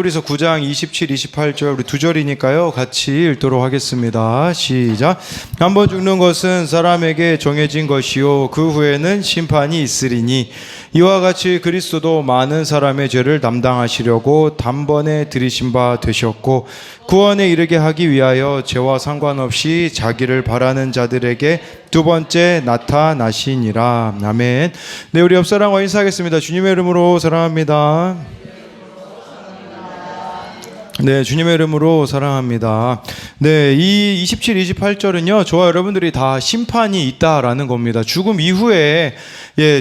그래서 9장 27, 28절 우리 두 절이니까요. 같이 읽도록 하겠습니다. 시작. 한번 죽는 것은 사람에게 정해진 것이요 그 후에는 심판이 있으리니 이와 같이 그리스도도 많은 사람의 죄를 담당하시려고 단번에 들이신 바 되셨고 구원에 이르게 하기 위하여 죄와 상관없이 자기를 바라는 자들에게 두 번째 나타나시니라. 아멘. 네, 우리 옆사람과 인사하겠습니다. 주님의 이름으로 사랑합니다. 네, 주님의 이름으로 사랑합니다. 네, 이 27, 28절은요, 저와 여러분들이 다 심판이 있다라는 겁니다. 죽음 이후에,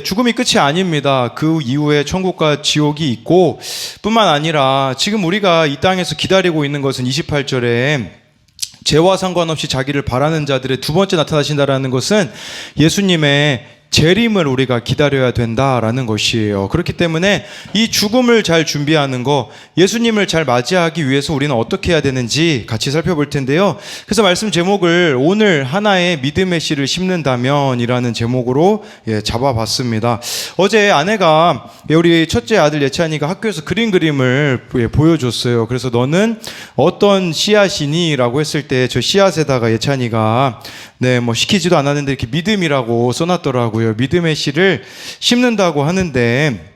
죽음이 끝이 아닙니다. 그 이후에 천국과 지옥이 있고, 뿐만 아니라 지금 우리가 이 땅에서 기다리고 있는 것은 28절에 죄와 상관없이 자기를 바라는 자들의 두 번째 나타나신다라는 것은 예수님의 재림을 우리가 기다려야 된다라는 것이에요. 그렇기 때문에 이 죽음을 잘 준비하는 거, 예수님을 잘 맞이하기 위해서 우리는 어떻게 해야 되는지 같이 살펴볼 텐데요. 그래서 말씀 제목을 오늘 하나의 믿음의 씨를 심는다면 이라는 제목으로 잡아봤습니다. 어제 아내가 우리 첫째 아들 예찬이가 학교에서 그림을 보여줬어요. 그래서 너는 어떤 씨앗이니? 라고 했을 때 저 씨앗에다가 예찬이가 시키지도 않았는데 이렇게 믿음이라고 써놨더라고요. 믿음의 씨를 심는다고 하는데,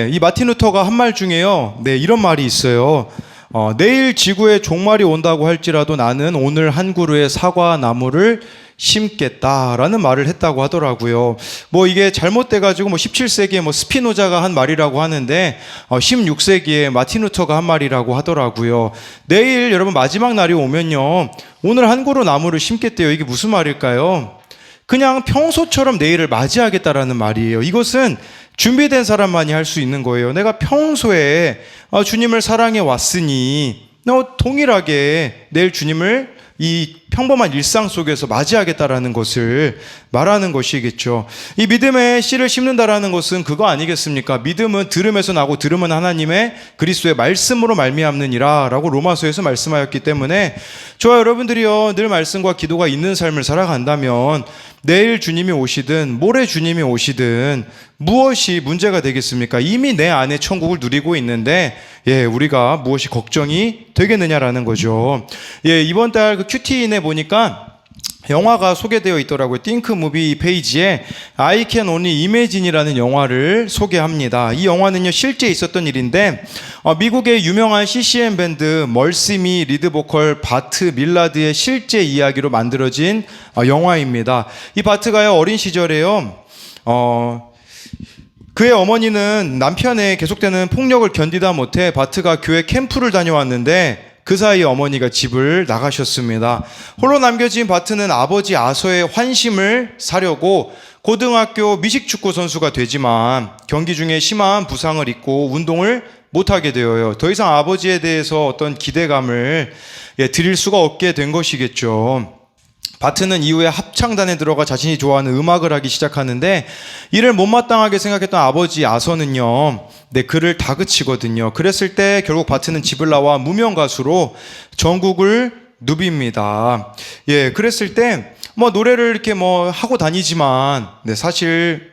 이 마틴 루터가 한 말 중에요. 이런 말이 있어요. 내일 지구에 종말이 온다고 할지라도 나는 오늘 한 그루의 사과 나무를 심겠다라는 말을 했다고 하더라고요. 이게 잘못돼가지고 17세기에 스피노자가 한 말이라고 하는데 16세기에 마틴 루터가 한 말이라고 하더라고요. 내일 여러분 마지막 날이 오면요, 오늘 한 그루 나무를 심겠대요. 이게 무슨 말일까요? 그냥 평소처럼 내일을 맞이하겠다라는 말이에요. 이것은 준비된 사람만이 할 수 있는 거예요. 내가 평소에 주님을 사랑해 왔으니 동일하게 내일 주님을 이 평범한 일상 속에서 맞이하겠다라는 것을 말하는 것이겠죠. 이 믿음의 씨를 심는다라는 것은 그거 아니겠습니까? 믿음은 들음에서 나고 들음은 하나님의 그리스도의 말씀으로 말미암느니라 라고 로마서에서 말씀하였기 때문에 저와 여러분들이요, 늘 말씀과 기도가 있는 삶을 살아간다면 내일 주님이 오시든 모레 주님이 오시든 무엇이 문제가 되겠습니까? 이미 내 안에 천국을 누리고 있는데 우리가 무엇이 걱정이 되겠느냐라는 거죠. 이번 달 그 큐티인에 보니까 영화가 소개되어 있더라고요. 띵크 무비 페이지에 I Can Only Imagine이라는 영화를 소개합니다. 이 영화는요, 실제 있었던 일인데 미국의 유명한 CCM 밴드 멀시미 리드 보컬 바트 밀라드의 실제 이야기로 만들어진 영화입니다. 이 바트가요, 어린 시절에요, 그의 어머니는 남편의 계속되는 폭력을 견디다 못해 바트가 교회 캠프를 다녀왔는데 그 사이 어머니가 집을 나가셨습니다. 홀로 남겨진 바트는 아버지 아서의 환심을 사려고 고등학교 미식축구 선수가 되지만 경기 중에 심한 부상을 입고 운동을 못하게 되어요. 더 이상 아버지에 대해서 어떤 기대감을 드릴 수가 없게 된 것이겠죠. 바트는 이후에 합창단에 들어가 자신이 좋아하는 음악을 하기 시작하는데 이를 못마땅하게 생각했던 아버지 아서는요, 그를 다그치거든요. 그랬을 때 결국 바트는 집을 나와 무명가수로 전국을 누빕니다. 그랬을 때 노래를 이렇게 하고 다니지만 사실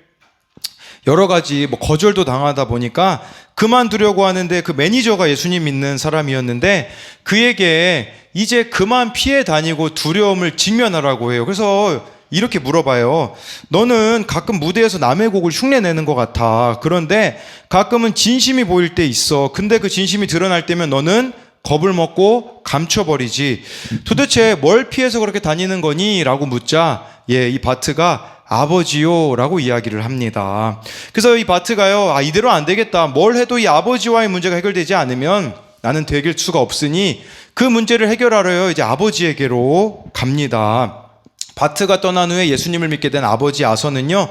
여러 가지 거절도 당하다 보니까 그만두려고 하는데 그 매니저가 예수님 믿는 사람이었는데 그에게 이제 그만 피해 다니고 두려움을 직면하라고 해요. 그래서 이렇게 물어봐요. 너는 가끔 무대에서 남의 곡을 흉내내는 것 같아. 그런데 가끔은 진심이 보일 때 있어. 근데 그 진심이 드러날 때면 너는 겁을 먹고 감춰버리지. 도대체 뭘 피해서 그렇게 다니는 거니? 라고 묻자 이 바트가 아버지요 라고 이야기를 합니다. 그래서 이 바트가요, 이대로 안 되겠다. 뭘 해도 이 아버지와의 문제가 해결되지 않으면 나는 되길 수가 없으니 그 문제를 해결하러요, 이제 아버지에게로 갑니다. 바트가 떠난 후에 예수님을 믿게 된 아버지 아서는요,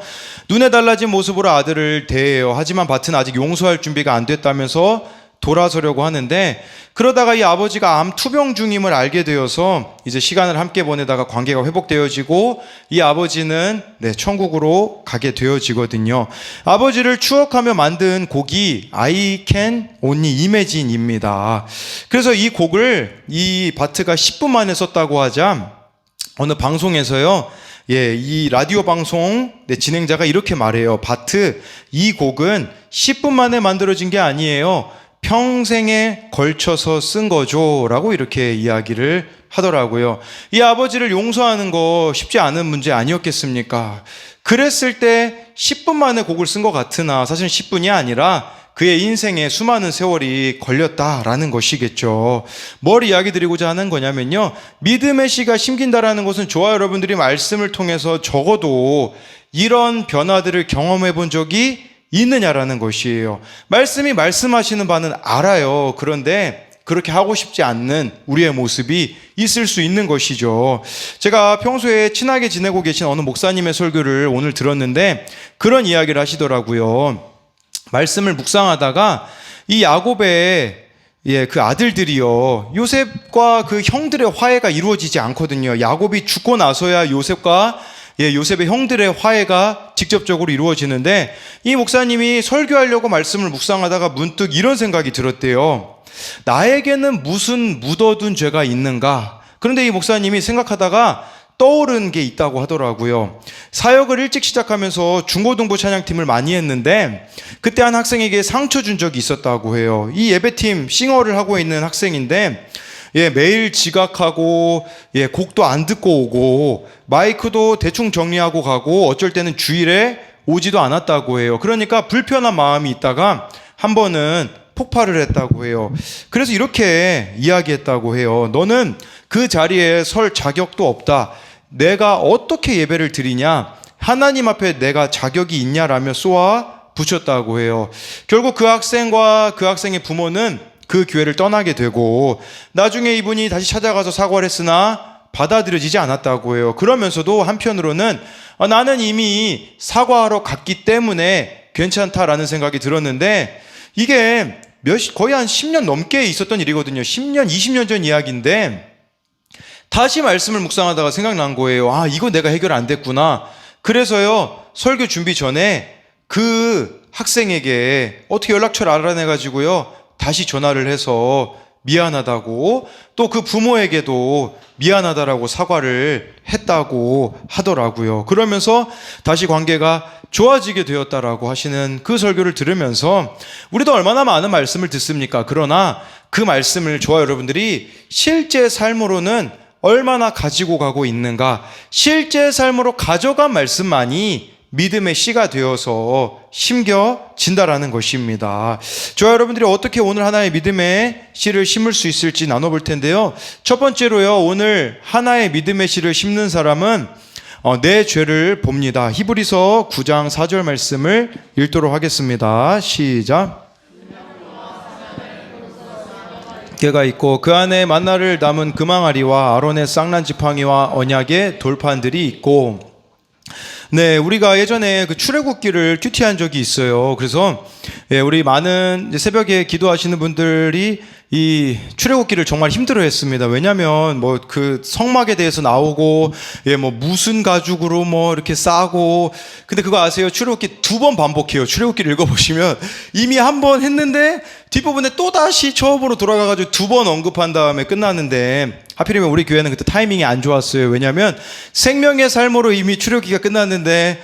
눈에 달라진 모습으로 아들을 대해요. 하지만 바트는 아직 용서할 준비가 안 됐다면서 돌아서려고 하는데 그러다가 이 아버지가 암 투병 중임을 알게 되어서 이제 시간을 함께 보내다가 관계가 회복되어지고 이 아버지는 천국으로 가게 되어지거든요. 아버지를 추억하며 만든 곡이 I Can Only Imagine입니다. 그래서 이 곡을 이 바트가 10분 만에 썼다고 하자 어느 방송에서요, 이 라디오 방송 진행자가 이렇게 말해요. 바트, 이 곡은 10분 만에 만들어진 게 아니에요. 평생에 걸쳐서 쓴 거죠 라고 이렇게 이야기를 하더라고요. 이 아버지를 용서하는 거 쉽지 않은 문제 아니었겠습니까? 그랬을 때 10분 만에 곡을 쓴 것 같으나 사실 10분이 아니라 그의 인생에 수많은 세월이 걸렸다라는 것이겠죠. 뭘 이야기 드리고자 하는 거냐면요, 믿음의 씨가 심긴다라는 것은 저와 여러분들이 말씀을 통해서 적어도 이런 변화들을 경험해 본 적이 있느냐라는 것이에요. 말씀이 말씀하시는 바는 알아요. 그런데 그렇게 하고 싶지 않는 우리의 모습이 있을 수 있는 것이죠. 제가 평소에 친하게 지내고 계신 어느 목사님의 설교를 오늘 들었는데 그런 이야기를 하시더라고요. 말씀을 묵상하다가 이 야곱의 그 아들들이요, 요셉과 그 형들의 화해가 이루어지지 않거든요. 야곱이 죽고 나서야 요셉과 요셉의 형들의 화해가 직접적으로 이루어지는데, 이 목사님이 설교하려고 말씀을 묵상하다가 문득 이런 생각이 들었대요. 나에게는 무슨 묻어둔 죄가 있는가? 그런데 이 목사님이 생각하다가 떠오른 게 있다고 하더라고요. 사역을 일찍 시작하면서 중고등부 찬양팀을 많이 했는데 그때 한 학생에게 상처 준 적이 있었다고 해요. 이 예배팀 싱어를 하고 있는 학생인데 매일 지각하고 곡도 안 듣고 오고 마이크도 대충 정리하고 가고 어쩔 때는 주일에 오지도 않았다고 해요. 그러니까 불편한 마음이 있다가 한 번은 폭발을 했다고 해요. 그래서 이렇게 이야기했다고 해요. 너는 그 자리에 설 자격도 없다. 내가 어떻게 예배를 드리냐? 하나님 앞에 내가 자격이 있냐라며 쏘아 붙였다고 해요. 결국 그 학생과 그 학생의 부모는 그 교회를 떠나게 되고 나중에 이분이 다시 찾아가서 사과를 했으나 받아들여지지 않았다고 해요. 그러면서도 한편으로는 나는 이미 사과하러 갔기 때문에 괜찮다라는 생각이 들었는데, 이게 거의 한 10년 넘게 있었던 일이거든요. 10년, 20년 전 이야기인데 다시 말씀을 묵상하다가 생각난 거예요. 이거 내가 해결 안 됐구나. 그래서요, 설교 준비 전에 그 학생에게 어떻게 연락처를 알아내가지고요, 다시 전화를 해서 미안하다고, 또 그 부모에게도 미안하다라고 사과를 했다고 하더라고요. 그러면서 다시 관계가 좋아지게 되었다라고 하시는 그 설교를 들으면서 우리도 얼마나 많은 말씀을 듣습니까? 그러나 그 말씀을 저와 여러분들이 실제 삶으로는 얼마나 가지고 가고 있는가? 실제 삶으로 가져간 말씀만이 믿음의 씨가 되어서 심겨진다라는 것입니다. 저와 여러분들이 어떻게 오늘 하나의 믿음의 씨를 심을 수 있을지 나눠볼 텐데요. 첫 번째로요, 오늘 하나의 믿음의 씨를 심는 사람은 내 죄를 봅니다. 히브리서 9장 4절 말씀을 읽도록 하겠습니다. 시작. 개가 있고 그 안에 만나를 담은 금항아리와 아론의 쌍난 지팡이와 언약의 돌판들이 있고. 네, 우리가 예전에 그 출애굽기를 큐티한 적이 있어요. 그래서 우리 많은 새벽에 기도하시는 분들이 이 출애굽기를 정말 힘들어했습니다. 왜냐하면 뭐 그 성막에 대해서 나오고 뭐 무슨 가죽으로 뭐 이렇게 싸고, 근데 그거 아세요? 출애굽기 2번 반복해요. 출애굽기를 읽어보시면 이미 한 번 했는데 뒷부분에 또 다시 처음으로 돌아가가지고 2번 언급한 다음에 끝나는데, 하필이면 우리 교회는 그때 타이밍이 안 좋았어요. 왜냐하면 생명의 삶으로 이미 출애굽기가 끝났는데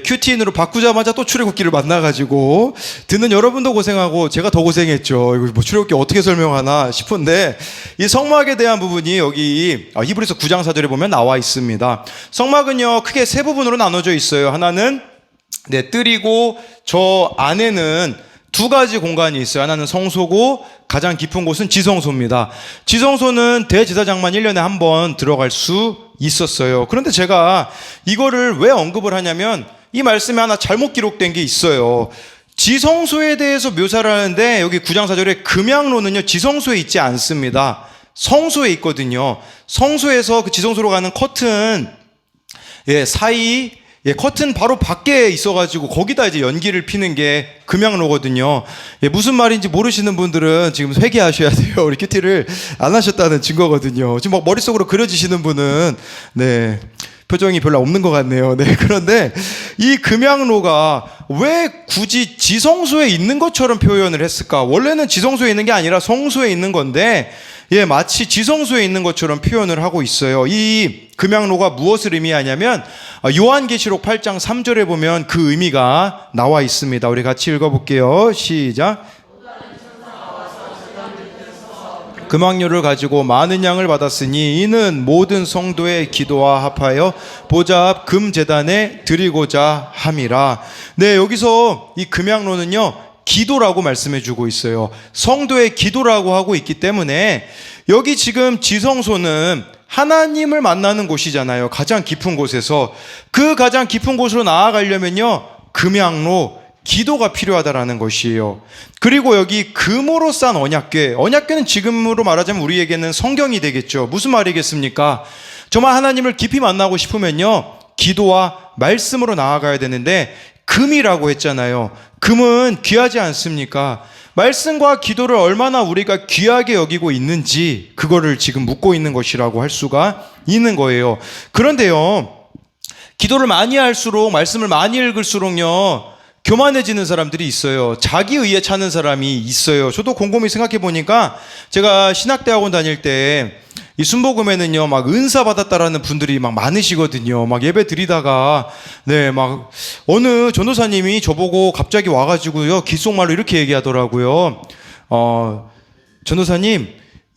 큐티인으로 바꾸자마자 또 출애굽기를 만나가지고 듣는 여러분도 고생하고 제가 더 고생했죠. 이거 뭐 출애굽기 어떻게 설명하나 싶은데, 이 성막에 대한 부분이 여기 히브리서 9장 4절에 보면 나와 있습니다. 성막은요, 크게 세 부분으로 나눠져 있어요. 하나는 뜰이고 저 안에는 두 가지 공간이 있어요. 하나는 성소고 가장 깊은 곳은 지성소입니다. 지성소는 대제사장만 1년에 한 번 들어갈 수 있었어요. 그런데 제가 이거를 왜 언급을 하냐면 이 말씀에 하나 잘못 기록된 게 있어요. 지성소에 대해서 묘사를 하는데 여기 9장 4절에 금양로는요, 지성소에 있지 않습니다. 성소에 있거든요. 성소에서 그 지성소로 가는 커튼 사이 커튼 바로 밖에 있어가지고 거기다 이제 연기를 피는 게 금양로거든요. 무슨 말인지 모르시는 분들은 지금 회개하셔야 돼요. 우리 큐티를 안 하셨다는 증거거든요. 지금 막 머릿속으로 그려지시는 분은 표정이 별로 없는 것 같네요. 그런데 이 금양로가 왜 굳이 지성소에 있는 것처럼 표현을 했을까? 원래는 지성소에 있는 게 아니라 성소에 있는 건데 마치 지성소에 있는 것처럼 표현을 하고 있어요. 이 금양로가 무엇을 의미하냐면 요한계시록 8장 3절에 보면 그 의미가 나와 있습니다. 우리 같이 읽어볼게요. 시작. 금왕료를 가지고 많은 양을 받았으니 이는 모든 성도의 기도와 합하여 보좌 앞 금제단에 드리고자 함이라. 네, 여기서 이 금양로는요 기도라고 말씀해 주고 있어요. 성도의 기도라고 하고 있기 때문에 여기 지금 지성소는 하나님을 만나는 곳이잖아요. 가장 깊은 곳에서. 그 가장 깊은 곳으로 나아가려면요 금양로, 기도가 필요하다라는 것이에요. 그리고 여기 금으로 싼 언약궤, 언약궤는 지금으로 말하자면 우리에게는 성경이 되겠죠. 무슨 말이겠습니까? 정말 하나님을 깊이 만나고 싶으면요 기도와 말씀으로 나아가야 되는데, 금이라고 했잖아요. 금은 귀하지 않습니까? 말씀과 기도를 얼마나 우리가 귀하게 여기고 있는지 그거를 지금 묻고 있는 것이라고 할 수가 있는 거예요. 그런데요 기도를 많이 할수록, 말씀을 많이 읽을수록요 교만해지는 사람들이 있어요. 자기 의에 차는 사람이 있어요. 저도 곰곰이 생각해 보니까 제가 신학대학원 다닐 때 이 순복음에는요 막 은사 받았다라는 분들이 막 많으시거든요. 막 예배 드리다가 막 어느 전도사님이 저보고 갑자기 와가지고요 귓속말로 이렇게 얘기하더라고요. 전도사님,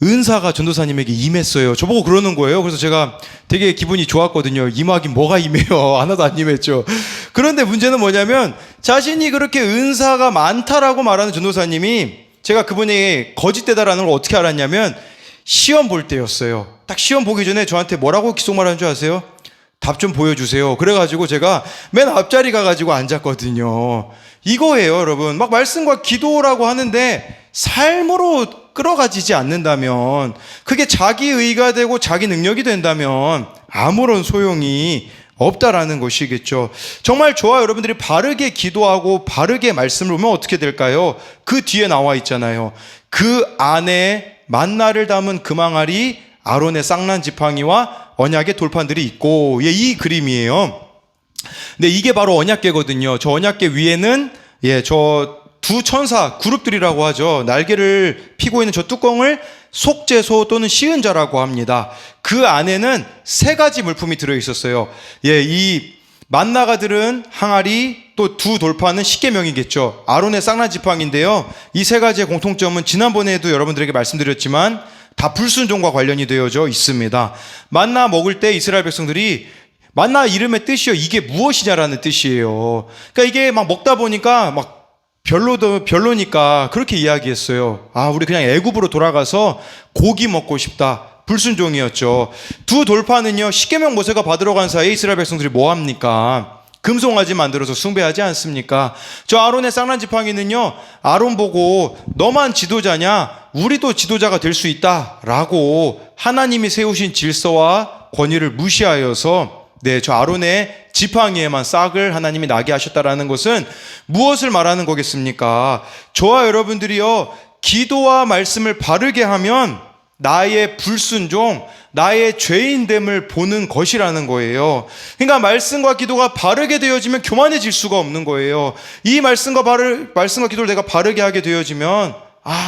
은사가 전도사님에게 임했어요. 저보고 그러는 거예요. 그래서 제가 되게 기분이 좋았거든요. 임하긴 뭐가 임해요. 하나도 안 임했죠. 그런데 문제는 뭐냐면 자신이 그렇게 은사가 많다라고 말하는 전도사님이, 제가 그분이 거짓되다라는 걸 어떻게 알았냐면 시험 볼 때였어요. 딱 시험 보기 전에 저한테 뭐라고 귓속말하는 줄 아세요? 답 좀 보여주세요. 그래가지고 제가 맨 앞자리 가가지고 앉았거든요. 이거예요, 여러분. 막 말씀과 기도라고 하는데 삶으로 끌어가지지 않는다면, 그게 자기 의가 되고 자기 능력이 된다면 아무런 소용이 없다라는 것이겠죠. 정말 저와 여러분들이 바르게 기도하고 바르게 말씀을 보면 어떻게 될까요? 그 뒤에 나와 있잖아요. 그 안에 만나를 담은 금항아리, 아론의 쌍난 지팡이와 언약의 돌판들이 있고, 이 그림이에요. 근데 이게 바로 언약궤거든요. 저 언약궤 위에는 저 두 천사 그룹들이라고 하죠. 날개를 피고 있는 저 뚜껑을 속죄소 또는 시은자라고 합니다. 그 안에는 세 가지 물품이 들어있었어요. 이 만나가 들은 항아리, 또 두 돌판은 십계명이겠죠. 아론의 쌍난 지팡인데요. 이 세 가지의 공통점은 지난번에도 여러분들에게 말씀드렸지만 다 불순종과 관련이 되어져 있습니다. 만나 먹을 때 이스라엘 백성들이, 만나 이름의 뜻이요, 이게 무엇이냐라는 뜻이에요. 그러니까 이게 막 먹다 보니까 막 별로니까 그렇게 이야기했어요. 우리 그냥 애굽으로 돌아가서 고기 먹고 싶다. 불순종이었죠. 두 돌판은요, 십계명 모세가 받으러 간 사이에 이스라엘 백성들이 뭐 합니까? 금송아지 만들어서 숭배하지 않습니까? 저 아론의 쌍난 지팡이는요, 아론 보고 너만 지도자냐? 우리도 지도자가 될 수 있다 라고 하나님이 세우신 질서와 권위를 무시하여서 저 아론의 지팡이에만 싹을 하나님이 나게 하셨다라는 것은 무엇을 말하는 거겠습니까? 저와 여러분들이요 기도와 말씀을 바르게 하면 나의 불순종, 나의 죄인됨을 보는 것이라는 거예요. 그러니까 말씀과 기도가 바르게 되어지면 교만해질 수가 없는 거예요. 이 말씀과 기도를 내가 바르게 하게 되어지면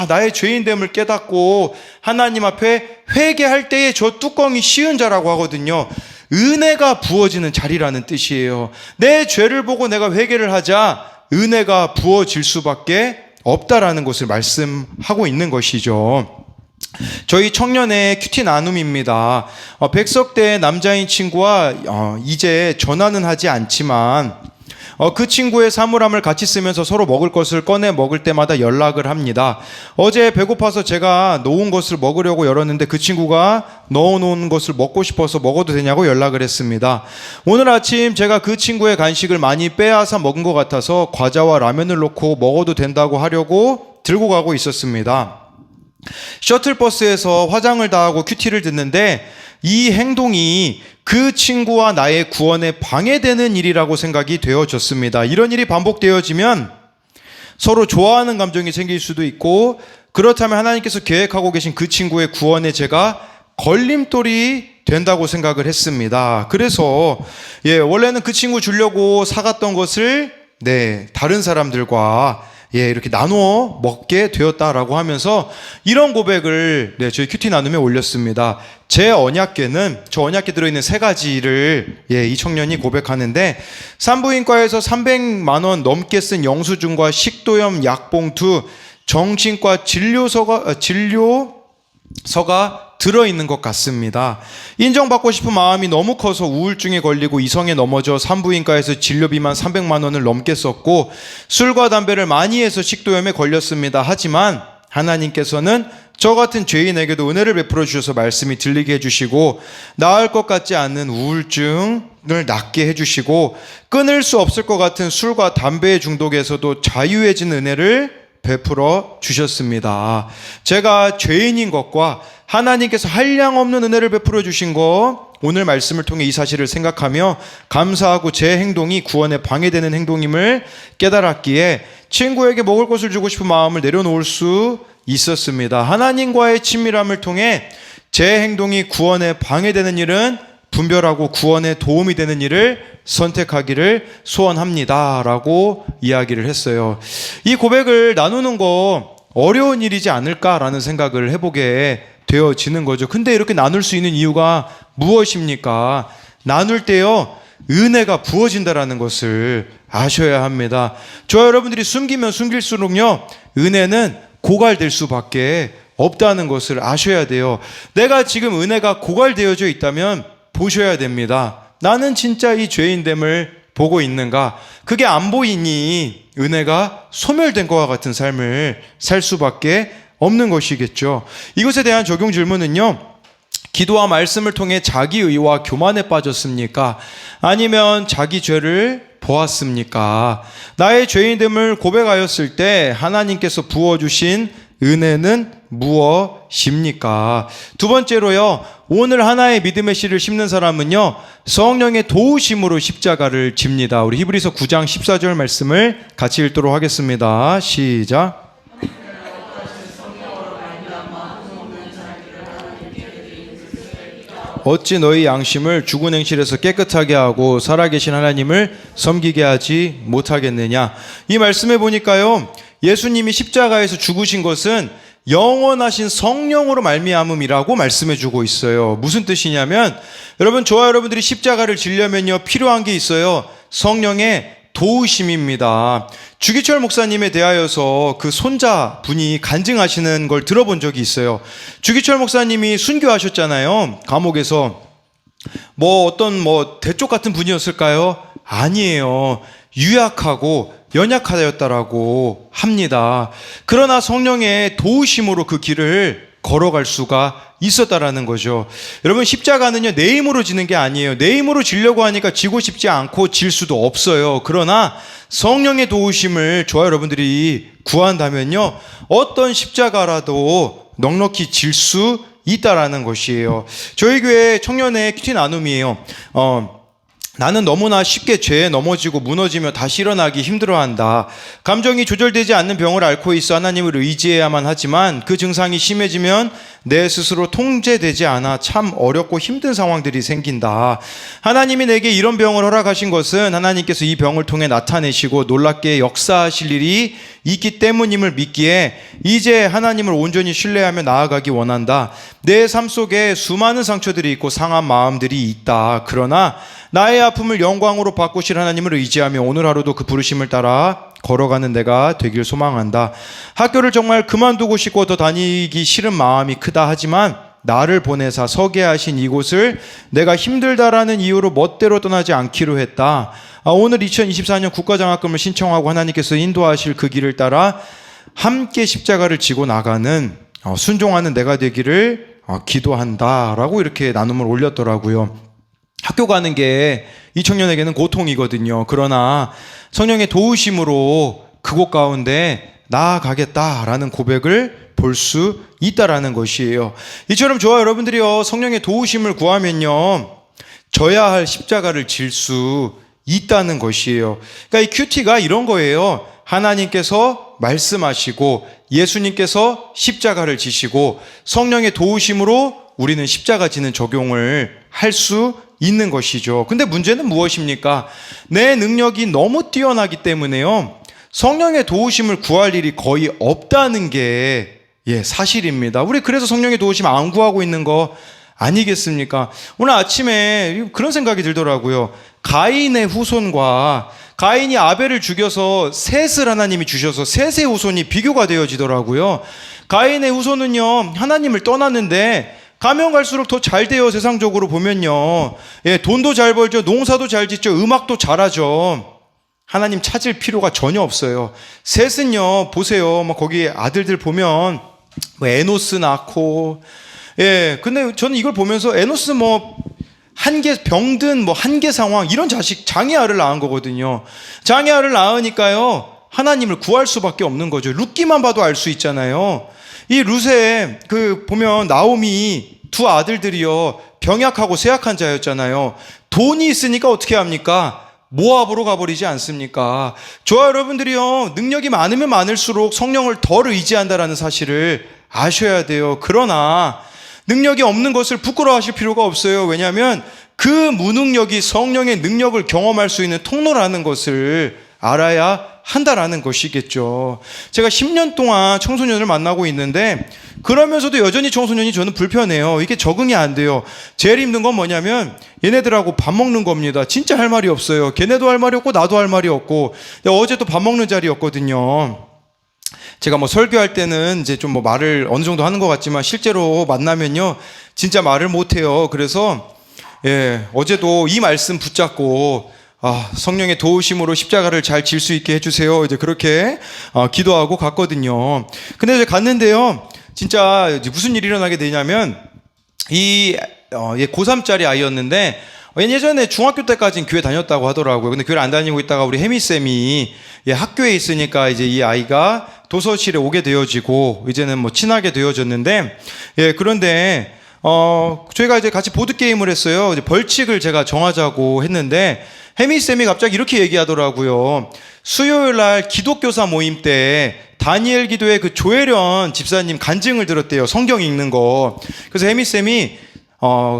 나의 죄인됨을 깨닫고 하나님 앞에 회개할 때에 저 뚜껑이 씌은 자라고 하거든요. 은혜가 부어지는 자리라는 뜻이에요. 내 죄를 보고 내가 회개를 하자 은혜가 부어질 수밖에 없다라는 것을 말씀하고 있는 것이죠. 저희 청년의 큐티 나눔입니다. 백석대 남자인 친구와 이제 전화는 하지 않지만 그 친구의 사물함을 같이 쓰면서 서로 먹을 것을 꺼내 먹을 때마다 연락을 합니다. 어제 배고파서 제가 놓은 것을 먹으려고 열었는데 그 친구가 넣어놓은 것을 먹고 싶어서 먹어도 되냐고 연락을 했습니다. 오늘 아침 제가 그 친구의 간식을 많이 빼앗아 먹은 것 같아서 과자와 라면을 넣고 먹어도 된다고 하려고 들고 가고 있었습니다. 셔틀버스에서 화장을 다 하고 큐티를 듣는데 이 행동이 그 친구와 나의 구원에 방해되는 일이라고 생각이 되어졌습니다. 이런 일이 반복되어지면 서로 좋아하는 감정이 생길 수도 있고, 그렇다면 하나님께서 계획하고 계신 그 친구의 구원에 제가 걸림돌이 된다고 생각을 했습니다. 그래서 원래는 그 친구 주려고 사갔던 것을 다른 사람들과 이렇게 나누어 먹게 되었다라고 하면서 이런 고백을 저희 큐티 나눔에 올렸습니다. 제 언약궤는, 저 언약궤 들어있는 세 가지를 이 청년이 고백하는데, 산부인과에서 300만 원 넘게 쓴 영수증과 식도염 약봉투, 정신과 진료 들어있는 것 같습니다. 인정받고 싶은 마음이 너무 커서 우울증에 걸리고 이성에 넘어져 산부인과에서 진료비만 300만 원을 넘게 썼고 술과 담배를 많이 해서 식도염에 걸렸습니다. 하지만 하나님께서는 저 같은 죄인에게도 은혜를 베풀어 주셔서 말씀이 들리게 해주시고 나을 것 같지 않는 우울증을 낫게 해주시고 끊을 수 없을 것 같은 술과 담배의 중독에서도 자유해진 은혜를 베풀어 주셨습니다. 제가 죄인인 것과 하나님께서 한량없는 은혜를 베풀어 주신 것, 오늘 말씀을 통해 이 사실을 생각하며 감사하고 제 행동이 구원에 방해되는 행동임을 깨달았기에 친구에게 먹을 것을 주고 싶은 마음을 내려놓을 수 있었습니다. 하나님과의 친밀함을 통해 제 행동이 구원에 방해되는 일은 분별하고 구원에 도움이 되는 일을 선택하기를 소원합니다 라고 이야기를 했어요. 이 고백을 나누는 거 어려운 일이지 않을까라는 생각을 해보게 되어지는 거죠. 근데 이렇게 나눌 수 있는 이유가 무엇입니까? 나눌 때요, 은혜가 부어진다라는 것을 아셔야 합니다. 저와 여러분들이 숨기면 숨길수록요, 은혜는 고갈될 수밖에 없다는 것을 아셔야 돼요. 내가 지금 은혜가 고갈되어져 있다면 보셔야 됩니다. 나는 진짜 이 죄인됨을 보고 있는가? 그게 안 보이니 은혜가 소멸된 것과 같은 삶을 살 수밖에 없는 것이겠죠. 이것에 대한 적용 질문은요, 기도와 말씀을 통해 자기 의와 교만에 빠졌습니까? 아니면 자기 죄를 보았습니까? 나의 죄인됨을 고백하였을 때 하나님께서 부어주신 은혜는 무엇입니까? 두 번째로요, 오늘 하나의 믿음의 씨를 심는 사람은요, 성령의 도우심으로 십자가를 집니다. 우리 히브리서 9장 14절 말씀을 같이 읽도록 하겠습니다. 시작. 어찌 너희 양심을 죽은 행실에서 깨끗하게 하고 살아계신 하나님을 섬기게 하지 못하겠느냐. 이 말씀에 보니까요, 예수님이 십자가에서 죽으신 것은 영원하신 성령으로 말미암음이라고 말씀해주고 있어요. 무슨 뜻이냐면, 여러분, 저와 여러분들이 십자가를 지려면요, 필요한 게 있어요. 성령의 도우심입니다. 주기철 목사님에 대하여서 그 손자분이 간증하시는 걸 들어본 적이 있어요. 주기철 목사님이 순교하셨잖아요. 감옥에서. 어떤 대쪽 같은 분이었을까요? 아니에요. 유약하고 연약하였다라고 합니다. 그러나 성령의 도우심으로 그 길을 걸어갈 수가 있었다라는 거죠. 여러분, 십자가는요, 내 힘으로 지는 게 아니에요. 내 힘으로 지려고 하니까 지고 싶지 않고 질 수도 없어요. 그러나 성령의 도우심을 저와 여러분들이 구한다면요, 어떤 십자가라도 넉넉히 질 수 있다라는 것이에요. 저희 교회 청년의 큐티 나눔이에요. 나는 너무나 쉽게 죄에 넘어지고 무너지며 다시 일어나기 힘들어한다. 감정이 조절되지 않는 병을 앓고 있어 하나님을 의지해야만 하지만 그 증상이 심해지면 내 스스로 통제되지 않아 참 어렵고 힘든 상황들이 생긴다. 하나님이 내게 이런 병을 허락하신 것은 하나님께서 이 병을 통해 나타내시고 놀랍게 역사하실 일이 있기 때문임을 믿기에 이제 하나님을 온전히 신뢰하며 나아가기 원한다. 내 삶 속에 수많은 상처들이 있고 상한 마음들이 있다. 그러나 나의 아픔을 영광으로 바꾸실 하나님을 의지하며 오늘 하루도 그 부르심을 따라 걸어가는 내가 되길 소망한다. 학교를 정말 그만두고 싶고 더 다니기 싫은 마음이 크다 하지만 나를 보내사 서게 하신 이곳을 내가 힘들다라는 이유로 멋대로 떠나지 않기로 했다. 오늘 2024년 국가장학금을 신청하고 하나님께서 인도하실 그 길을 따라 함께 십자가를 지고 나가는 순종하는 내가 되기를 기도한다라고 이렇게 나눔을 올렸더라고요. 학교 가는 게 이 청년에게는 고통이거든요. 그러나 성령의 도우심으로 그곳 가운데 나아가겠다라는 고백을 볼 수 있다라는 것이에요. 이처럼 저와 여러분들이요, 성령의 도우심을 구하면요, 져야 할 십자가를 질 수 있다는 것이에요. 그러니까 이 큐티가 이런 거예요. 하나님께서 말씀하시고 예수님께서 십자가를 지시고 성령의 도우심으로 우리는 십자가 지는 적용을 할 수 있는 것이죠. 근데 문제는 무엇입니까? 내 능력이 너무 뛰어나기 때문에요, 성령의 도우심을 구할 일이 거의 없다는 게 사실입니다. 우리 그래서 성령의 도우심 안 구하고 있는 거 아니겠습니까? 오늘 아침에 그런 생각이 들더라고요. 가인의 후손과 가인이 아벨을 죽여서 셋을 하나님이 주셔서 셋의 후손이 비교가 되어지더라고요. 가인의 후손은요, 하나님을 떠났는데 가면 갈수록 더 잘 돼요. 세상적으로 보면요. 예, 돈도 잘 벌죠. 농사도 잘 짓죠. 음악도 잘하죠. 하나님 찾을 필요가 전혀 없어요. 셋은요, 보세요. 뭐 거기 아들들 보면 뭐 에노스 낳고, 예, 근데 저는 이걸 보면서 에노스 뭐 한계 병든 뭐 한계 상황 이런 자식 장애아를 낳은 거거든요. 장애아를 낳으니까요, 하나님을 구할 수밖에 없는 거죠. 룻기만 봐도 알 수 있잖아요. 이 룻에 그 보면 나오미 두 아들들이요, 병약하고 쇠약한 자였잖아요. 돈이 있으니까 어떻게 합니까? 모압으로 가버리지 않습니까? 저와 여러분들이요, 능력이 많으면 많을수록 성령을 덜 의지한다라는 사실을 아셔야 돼요. 그러나 능력이 없는 것을 부끄러워하실 필요가 없어요. 왜냐하면 그 무능력이 성령의 능력을 경험할 수 있는 통로라는 것을 알아야 한다라는 것이겠죠. 제가 10년 동안 청소년을 만나고 있는데 그러면서도 여전히 청소년이 저는 불편해요. 이게 적응이 안 돼요. 제일 힘든 건 뭐냐면 얘네들하고 밥 먹는 겁니다. 진짜 할 말이 없어요. 걔네도 할 말이 없고 나도 할 말이 없고. 어제 또 밥 먹는 자리였거든요. 제가 뭐 설교할 때는 이제 좀 뭐 말을 어느 정도 하는 것 같지만 실제로 만나면요, 진짜 말을 못 해요. 그래서 어제도 이 말씀 붙잡고 성령의 도우심으로 십자가를 잘 질 수 있게 해주세요. 이제 그렇게 기도하고 갔거든요. 근데 이제 갔는데요, 진짜 무슨 일이 일어나게 되냐면 이 고3짜리 아이였는데 예전에 중학교 때까지는 교회 다녔다고 하더라고요. 근데 교회를 안 다니고 있다가 우리 혜미쌤이 학교에 있으니까 이제 이 아이가 도서실에 오게 되어지고 이제는 뭐 친하게 되어졌는데, 그런데 저희가 이제 같이 보드게임을 했어요. 이제 벌칙을 제가 정하자고 했는데 혜미쌤이 갑자기 이렇게 얘기하더라고요. 수요일 날 기독교사 모임 때 다니엘 기도의 그 조혜련 집사님 간증을 들었대요. 성경 읽는 거. 그래서 혜미쌤이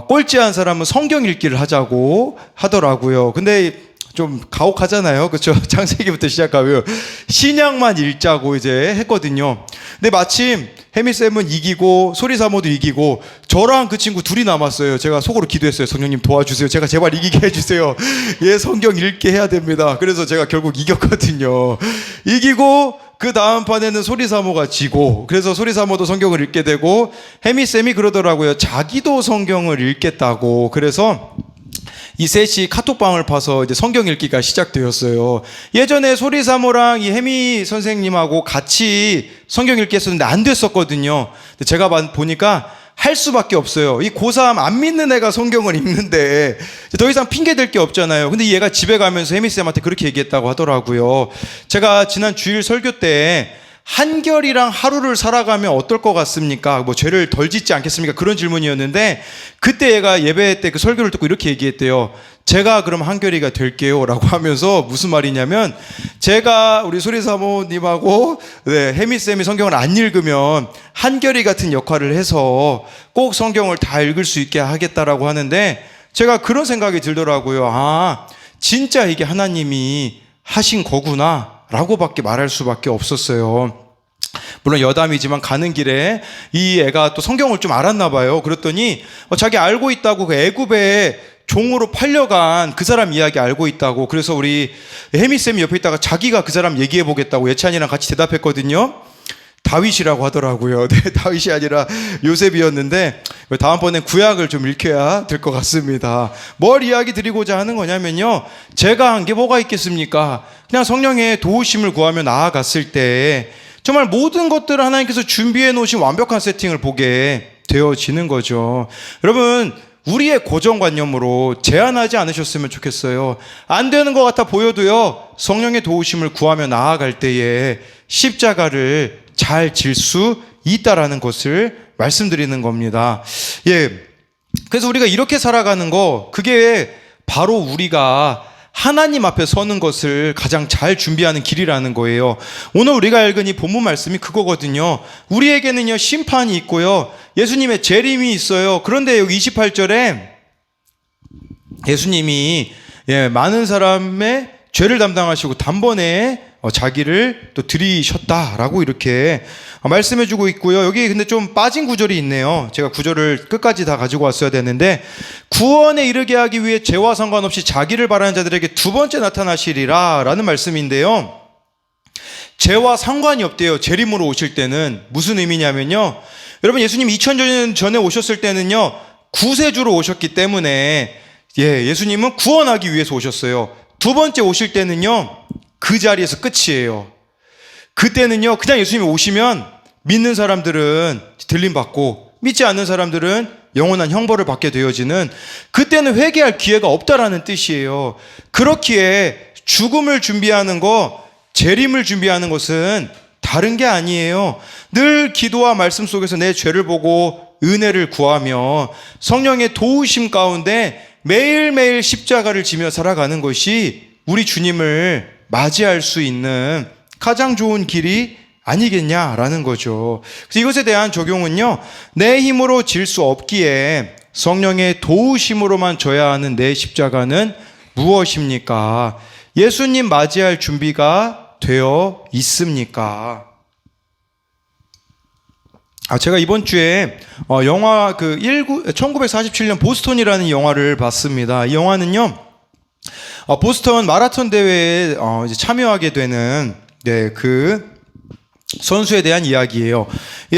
꼴찌한 사람은 성경 읽기를 하자고 하더라고요. 근데 좀 가혹하잖아요. 그렇죠? 창세기부터 시작하면 신약만 읽자고 이제 했거든요. 근데 마침 혜미쌤은 이기고 소리사모도 이기고 저랑 그 친구 둘이 남았어요. 제가 속으로 기도했어요. 성령님 도와주세요. 제가 제발 이기게 해주세요. 얘 성경 읽게 해야 됩니다. 그래서 제가 결국 이겼거든요. 이기고 그 다음 판에는 소리사모가 지고, 그래서 소리사모도 성경을 읽게 되고 혜미쌤이 그러더라고요. 자기도 성경을 읽겠다고. 그래서 이 셋이 카톡방을 파서 이제 성경 읽기가 시작되었어요. 예전에 소리사모랑 이 혜미 선생님하고 같이 성경 읽기 했었는데 안 됐었거든요. 근데 제가 보니까 할 수밖에 없어요. 이 고3 안 믿는 애가 성경을 읽는데 더 이상 핑계댈 게 없잖아요. 근데 이 얘가 집에 가면서 혜미쌤한테 그렇게 얘기했다고 하더라고요. 제가 지난 주일 설교 때 한결이랑 하루를 살아가면 어떨 것 같습니까? 뭐 죄를 덜 짓지 않겠습니까? 그런 질문이었는데 그때 얘가 예배 때 그 설교를 듣고 이렇게 얘기했대요. 제가 그럼 한결이가 될게요 라고 하면서 무슨 말이냐면, 제가 우리 소리사모님하고 혜미쌤이 성경을 안 읽으면 한결이 같은 역할을 해서 꼭 성경을 다 읽을 수 있게 하겠다라고 하는데, 제가 그런 생각이 들더라고요. 진짜 이게 하나님이 하신 거구나 라고밖에 말할 수밖에 없었어요. 물론 여담이지만 가는 길에 이 애가 또 성경을 좀 알았나 봐요. 그랬더니 자기 알고 있다고, 그 애굽에 종으로 팔려간 그 사람 이야기 알고 있다고. 그래서 우리 혜미쌤이 옆에 있다가 자기가 그 사람 얘기해 보겠다고 예찬이랑 같이 대답했거든요. 다윗이라고 하더라고요. 네, 다윗이 아니라 요셉이었는데 다음번엔 구약을 좀 읽혀야 될 것 같습니다. 뭘 이야기 드리고자 하는 거냐면요, 제가 한 게 뭐가 있겠습니까? 그냥 성령의 도우심을 구하며 나아갔을 때 정말 모든 것들을 하나님께서 준비해 놓으신 완벽한 세팅을 보게 되어지는 거죠. 여러분, 우리의 고정관념으로 제한하지 않으셨으면 좋겠어요. 안 되는 것 같아 보여도요, 성령의 도우심을 구하며 나아갈 때에 십자가를 잘 질 수 있다라는 것을 말씀드리는 겁니다. 그래서 우리가 이렇게 살아가는 거, 그게 바로 우리가 하나님 앞에 서는 것을 가장 잘 준비하는 길이라는 거예요. 오늘 우리가 읽은 이 본문 말씀이 그거거든요. 우리에게는요, 심판이 있고요, 예수님의 재림이 있어요. 그런데 여기 28절에 예수님이 많은 사람의 죄를 담당하시고 단번에 자기를 또 들이셨다라고 이렇게 말씀해주고 있고요. 여기 근데 좀 빠진 구절이 있네요. 제가 구절을 끝까지 다 가지고 왔어야 되는데, 구원에 이르게 하기 위해 죄와 상관없이 자기를 바라는 자들에게 두 번째 나타나시리라 라는 말씀인데요, 죄와 상관이 없대요. 재림으로 오실 때는. 무슨 의미냐면요, 여러분, 예수님 2000년 전에 오셨을 때는요, 구세주로 오셨기 때문에 예수님은 구원하기 위해서 오셨어요. 두 번째 오실 때는요, 그 자리에서 끝이에요. 그때는요, 그냥 예수님이 오시면 믿는 사람들은 들림받고 믿지 않는 사람들은 영원한 형벌을 받게 되어지는, 그때는 회개할 기회가 없다라는 뜻이에요. 그렇기에 죽음을 준비하는 거, 재림을 준비하는 것은 다른 게 아니에요. 늘 기도와 말씀 속에서 내 죄를 보고 은혜를 구하며 성령의 도우심 가운데 매일매일 십자가를 지며 살아가는 것이 우리 주님을 맞이할 수 있는 가장 좋은 길이 아니겠냐라는 거죠. 그래서 이것에 대한 적용은요, 내 힘으로 질 수 없기에 성령의 도우심으로만 져야 하는 내 십자가는 무엇입니까? 예수님 맞이할 준비가 되어 있습니까? 제가 이번 주에 영화 1947년 보스턴이라는 영화를 봤습니다. 이 영화는요, 보스턴 마라톤 대회에 이제 참여하게 되는 그 선수에 대한 이야기예요.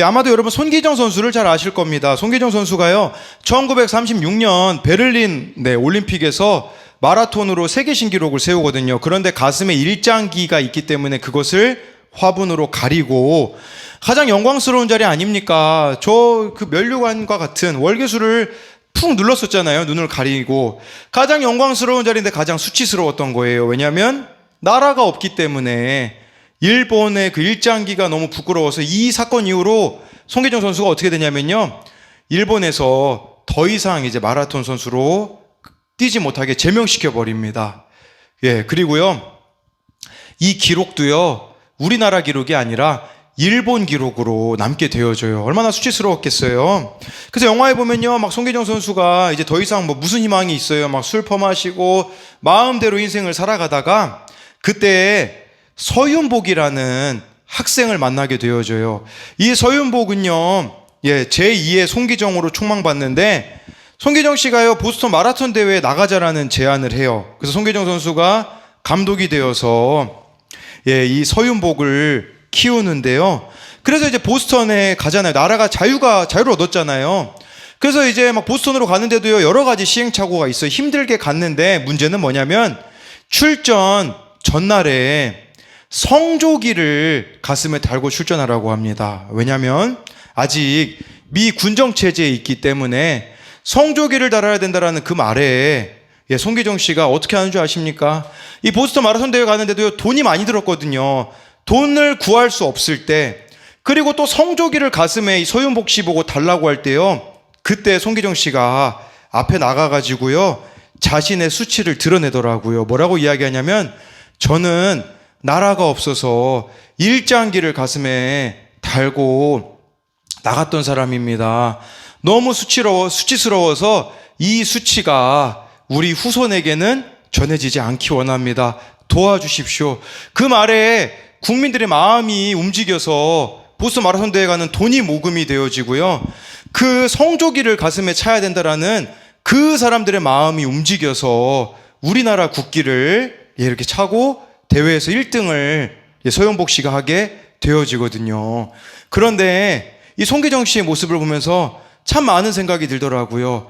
아마도 여러분 손기정 선수를 잘 아실 겁니다. 손기정 선수가요, 1936년 베를린 올림픽에서 마라톤으로 세계 신기록을 세우거든요. 그런데 가슴에 일장기가 있기 때문에 그것을 화분으로 가리고, 가장 영광스러운 자리 아닙니까? 저 그 면류관과 같은 월계수를 푹 눌렀었잖아요. 눈을 가리고. 가장 영광스러운 자리인데 가장 수치스러웠던 거예요. 왜냐하면 나라가 없기 때문에. 일본의 그 일장기가 너무 부끄러워서 이 사건 이후로 손기정 선수가 어떻게 되냐면요, 일본에서 더 이상 이제 마라톤 선수로 뛰지 못하게 제명시켜 버립니다. 그리고요, 이 기록도요, 우리나라 기록이 아니라 일본 기록으로 남게 되어져요. 얼마나 수치스러웠겠어요. 그래서 영화에 보면요, 막 손기정 선수가 이제 더 이상 무슨 희망이 있어요. 막 술 퍼마시고 마음대로 인생을 살아가다가 그때 서윤복이라는 학생을 만나게 되어져요. 이 서윤복은요, 제2의 손기정으로 촉망받는데, 손기정 씨가요, 보스턴 마라톤 대회에 나가자라는 제안을 해요. 그래서 손기정 선수가 감독이 되어서 이 서윤복을 키우는데요. 그래서 이제 보스턴에 가잖아요. 나라가 자유를 얻었잖아요. 그래서 이제 막 보스턴으로 가는데도요, 여러 가지 시행착오가 있어요. 힘들게 갔는데 문제는 뭐냐면, 출전 전날에 성조기를 가슴에 달고 출전하라고 합니다. 왜냐하면 아직 미 군정체제에 있기 때문에 성조기를 달아야 된다라는 그 말에 손기정 씨가 어떻게 하는 줄 아십니까? 이 보스턴 마라톤 대회 가는데도요, 돈이 많이 들었거든요. 돈을 구할 수 없을 때, 그리고 또 성조기를 가슴에 이 서윤복 씨 보고 달라고 할 때요, 그때 손기정 씨가 앞에 나가가지고요, 자신의 수치를 드러내더라고요. 뭐라고 이야기하냐면, 저는 나라가 없어서 일장기를 가슴에 달고 나갔던 사람입니다. 너무 수치스러워서 이 수치가 우리 후손에게는 전해지지 않기 원합니다. 도와주십시오. 그 말에 국민들의 마음이 움직여서 보스턴 마라톤 대회 가는 돈이 모금이 되어지고요, 그 성조기를 가슴에 차야 된다라는 그 사람들의 마음이 움직여서 우리나라 국기를 이렇게 차고 대회에서 1등을 서윤복 씨가 하게 되어지거든요. 그런데 이 손기정 씨의 모습을 보면서 참 많은 생각이 들더라고요.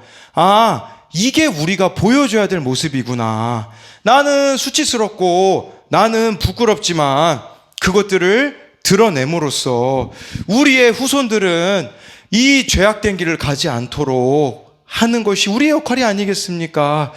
이게 우리가 보여줘야 될 모습이구나. 나는 수치스럽고 나는 부끄럽지만 그것들을 드러냄으로써 우리의 후손들은 이 죄악된 길을 가지 않도록 하는 것이 우리의 역할이 아니겠습니까?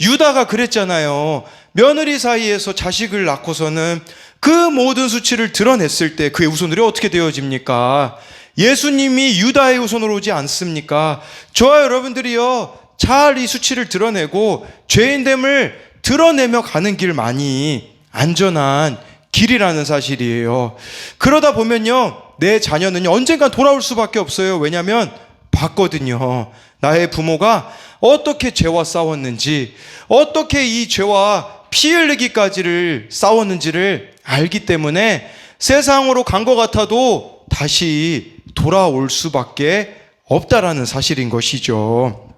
유다가 그랬잖아요. 며느리 사이에서 자식을 낳고서는 그 모든 수치를 드러냈을 때 그의 후손들이 어떻게 되어집니까? 예수님이 유다의 후손으로 오지 않습니까? 저와 여러분들이요, 잘 이 수치를 드러내고 죄인됨을 드러내며 가는 길만이 안전한 길이라는 사실이에요. 그러다 보면요, 내 자녀는요, 언젠간 돌아올 수밖에 없어요. 왜냐하면 봤거든요. 나의 부모가 어떻게 죄와 싸웠는지, 어떻게 이 죄와 피 흘리기까지를 싸웠는지를 알기 때문에 세상으로 간 것 같아도 다시 돌아올 수밖에 없다라는 사실인 것이죠.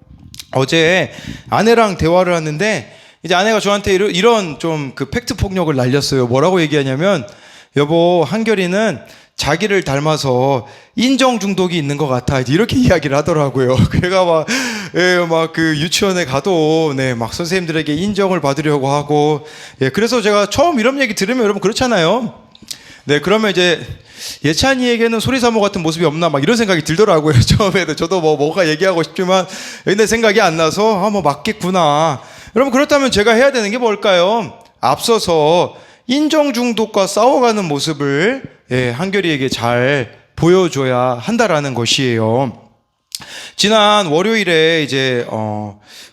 어제 아내랑 대화를 하는데, 이제 아내가 저한테 이런 좀 그 팩트 폭력을 날렸어요. 뭐라고 얘기하냐면, 여보, 한결이는 자기를 닮아서 인정 중독이 있는 것 같아. 이렇게 이야기를 하더라고요. 걔가 막 그 유치원에 가도, 네, 막 선생님들에게 인정을 받으려고 하고, 예, 그래서 제가 처음 이런 얘기 들으면 여러분 그렇잖아요. 네, 그러면 이제 예찬이에게는 소리사모 같은 모습이 없나 막 이런 생각이 들더라고요. 처음에는 저도 뭐가 얘기하고 싶지만 근데 생각이 안 나서 뭐 맞겠구나. 여러분 그렇다면 제가 해야 되는 게 뭘까요? 앞서서 인정 중독과 싸워가는 모습을 한결이에게 잘 보여줘야 한다라는 것이에요. 지난 월요일에 이제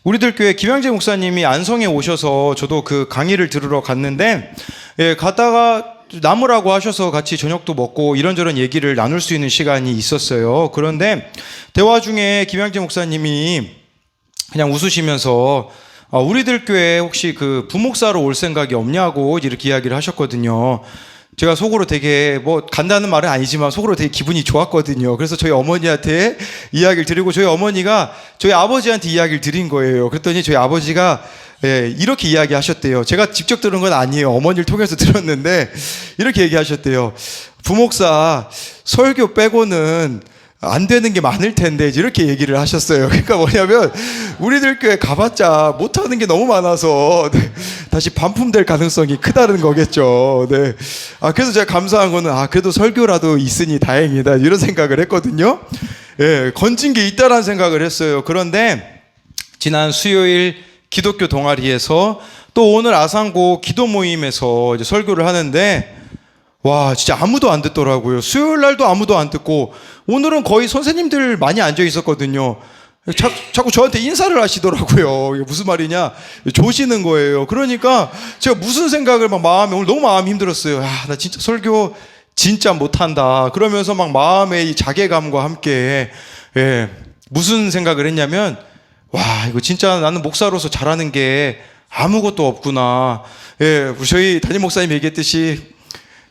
우리들 교회 김양재 목사님이 안성에 오셔서 저도 그 강의를 들으러 갔는데 갔다가 나무라고 하셔서 같이 저녁도 먹고 이런저런 얘기를 나눌 수 있는 시간이 있었어요. 그런데 대화 중에 김양재 목사님이 그냥 웃으시면서 우리들 교회 혹시 그 부목사로 올 생각이 없냐고 이렇게 이야기를 하셨거든요. 제가 속으로 되게 간다는 말은 아니지만 속으로 되게 기분이 좋았거든요. 그래서 저희 어머니한테 이야기를 드리고 저희 어머니가 저희 아버지한테 이야기를 드린 거예요. 그랬더니 저희 아버지가 이렇게 이야기하셨대요. 제가 직접 들은 건 아니에요. 어머니를 통해서 들었는데 이렇게 얘기하셨대요. 부목사 설교 빼고는 안 되는 게 많을 텐데 이렇게 얘기를 하셨어요. 그러니까 뭐냐면 우리들 교회 가봤자 못하는 게 너무 많아서 다시 반품될 가능성이 크다는 거겠죠. 네. 그래서 제가 감사한 거는 그래도 설교라도 있으니 다행이다 이런 생각을 했거든요. 건진 게 있다라는 생각을 했어요. 그런데 지난 수요일 기독교 동아리에서 또 오늘 아상고 기도 모임에서 이제 설교를 하는데 와 진짜 아무도 안 듣더라고요. 수요일 날도 아무도 안 듣고 오늘은 거의 선생님들 많이 앉아 있었거든요. 자꾸 저한테 인사를 하시더라고요. 이게 무슨 말이냐 조시는 거예요. 그러니까 제가 무슨 생각을 오늘 너무 마음이 힘들었어요. 나 진짜 설교 진짜 못한다 그러면서 막 마음의 이 자괴감과 함께 무슨 생각을 했냐면 와 이거 진짜 나는 목사로서 잘하는 게 아무것도 없구나. 저희 담임 목사님 얘기했듯이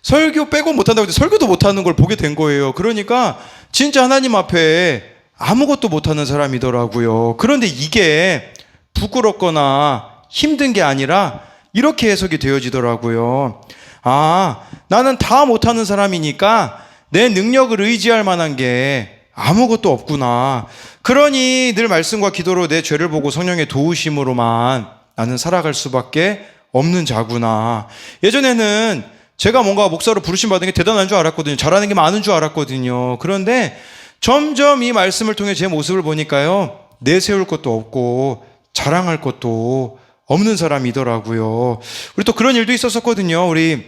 설교 빼고 못한다고 해서 설교도 못하는 걸 보게 된 거예요. 그러니까 진짜 하나님 앞에 아무것도 못하는 사람이더라고요. 그런데 이게 부끄럽거나 힘든 게 아니라 이렇게 해석이 되어지더라고요. 나는 다 못하는 사람이니까 내 능력을 의지할 만한 게 아무것도 없구나. 그러니 늘 말씀과 기도로 내 죄를 보고 성령의 도우심으로만 나는 살아갈 수밖에 없는 자구나. 예전에는 제가 뭔가 목사로 부르심 받은 게 대단한 줄 알았거든요. 잘하는 게 많은 줄 알았거든요. 그런데 점점 이 말씀을 통해 제 모습을 보니까요. 내세울 것도 없고 자랑할 것도 없는 사람이더라고요. 우리 또 그런 일도 있었었거든요. 우리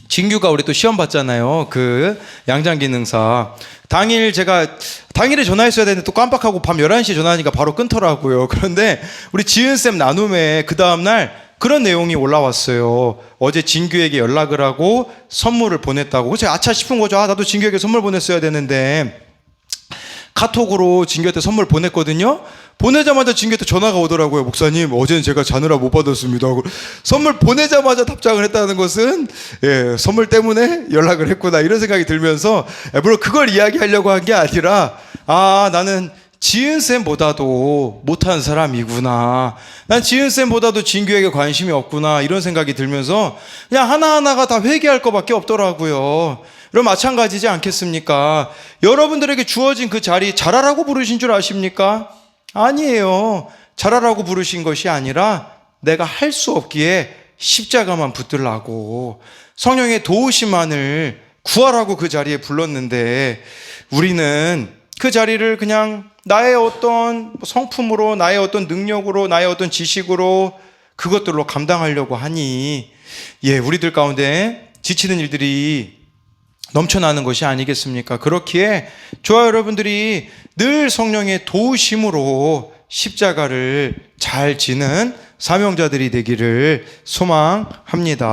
진규가 우리 또 시험 봤잖아요. 그 양장기능사. 당일에 전화했어야 되는데 또 깜빡하고 밤 11시에 전화하니까 바로 끊더라고요. 그런데 우리 지은쌤 나눔에 그 다음날 그런 내용이 올라왔어요. 어제 진규에게 연락을 하고 선물을 보냈다고. 제가 아차 싶은 거죠. 나도 진규에게 선물 보냈어야 되는데 카톡으로 진규한테 선물 보냈거든요. 보내자마자 진규한테 전화가 오더라고요. 목사님 어제는 제가 자느라 못 받았습니다. 선물 보내자마자 답장을 했다는 것은 선물 때문에 연락을 했구나 이런 생각이 들면서 물론 그걸 이야기하려고 한 게 아니라 나는 지은쌤보다도 못한 사람이구나. 난 지은쌤보다도 진규에게 관심이 없구나. 이런 생각이 들면서 그냥 하나하나가 다 회개할 것밖에 없더라고요. 그럼 마찬가지지 않겠습니까? 여러분들에게 주어진 그 자리 잘하라고 부르신 줄 아십니까? 아니에요. 잘하라고 부르신 것이 아니라 내가 할 수 없기에 십자가만 붙들라고 성령의 도우심만을 구하라고 그 자리에 불렀는데 우리는 그 자리를 그냥 나의 어떤 성품으로 나의 어떤 능력으로 나의 어떤 지식으로 그것들로 감당하려고 하니 우리들 가운데 지치는 일들이 넘쳐나는 것이 아니겠습니까? 그렇기에 저와 여러분들이 늘 성령의 도우심으로 십자가를 잘 지는 사명자들이 되기를 소망합니다.